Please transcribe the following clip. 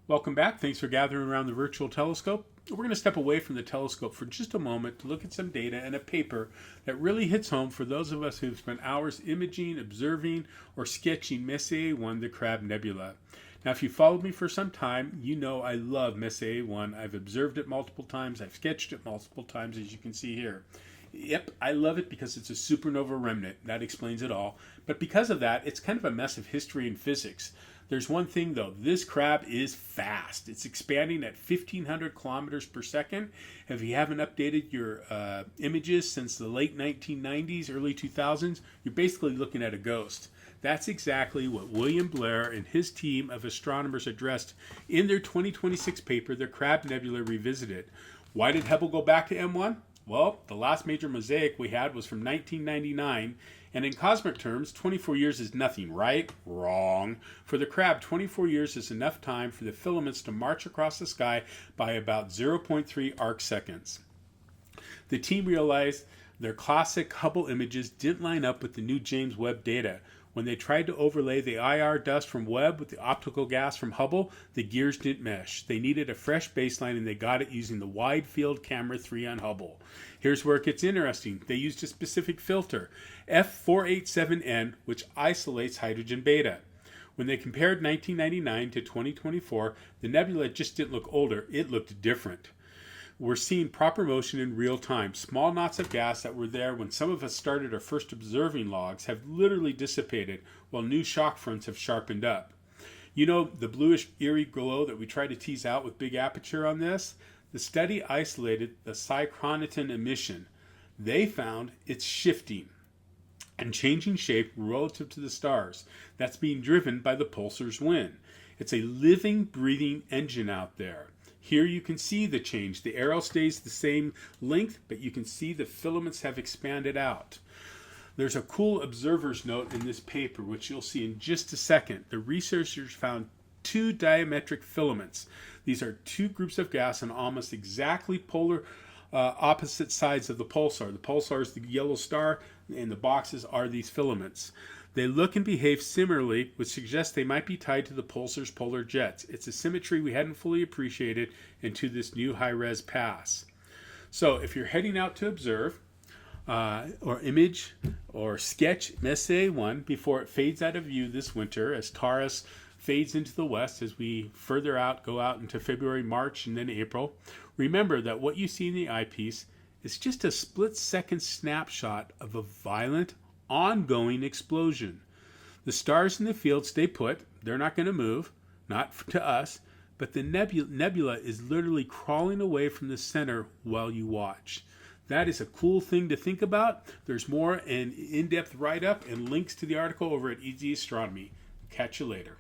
Welcome back. Thanks for gathering around the virtual telescope. We're going to step away from the telescope for just a moment to look at some data and a paper that really hits home for those of us who've spent hours imaging, observing, or sketching Messier 1, the Crab Nebula. Now, if you followed me for some time, you know I love Messier 1. I've observed it multiple times. I've sketched it multiple times, as you can see here. Yep, I love it because it's a supernova remnant. That explains it all. But because of that, it's kind of a mess of history and physics. There's one thing though, this crab is fast. It's expanding at 1,500 kilometers per second. If you haven't updated your images since the late 1990s, early 2000s, you're basically looking at a ghost. That's exactly what William Blair and his team of astronomers addressed in their 2026 paper, the Crab Nebula Revisited. Why did Hubble go back to M1? Well, the last major mosaic we had was from 1999, and in cosmic terms, 24 years is nothing, right? Wrong. For the crab, 24 years is enough time for the filaments to march across the sky by about 0.3 arc seconds. The team realized their classic Hubble images didn't line up with the new James Webb data. When they tried to overlay the IR dust from Webb with the optical gas from Hubble, the gears didn't mesh. They needed a fresh baseline, and they got it using the Wide Field Camera 3 on Hubble. Here's where it gets interesting. They used a specific filter, F487N, which isolates hydrogen beta. When they compared 1999 to 2024, the nebula just didn't look older, it looked different. We're seeing proper motion in real time. Small knots of gas that were there when some of us started our first observing logs have literally dissipated, while new shock fronts have sharpened up. You know the bluish eerie glow that we try to tease out with big aperture on this? The study isolated the cyclotron emission. They found it's shifting and changing shape relative to the stars. That's being driven by the pulsar's wind. It's a living, breathing engine out there. Here you can see the change. The arrow stays the same length, but you can see the filaments have expanded out. There's a cool observer's note in this paper, which you'll see in just a second. The researchers found two diametric filaments. These are two groups of gas on almost exactly polar opposite sides of the pulsar. The pulsar is the yellow star, and the boxes are these filaments. They look and behave similarly, which suggests they might be tied to the pulsar's polar jets. It's a symmetry we hadn't fully appreciated into this new high-res pass. So if you're heading out to observe, or image, or sketch Messier 1 before it fades out of view this winter as Taurus fades into the west as we further out, go out into February, March, and then April, remember that what you see in the eyepiece is just a split-second snapshot of a violent, ongoing explosion. The stars in the field stay put. They're not going to move, not to us, but the nebula is literally crawling away from the center while you watch. That is a cool thing to think about. There's more an in-depth write-up and links to the article over at EadsyAstronomy. Catch you later.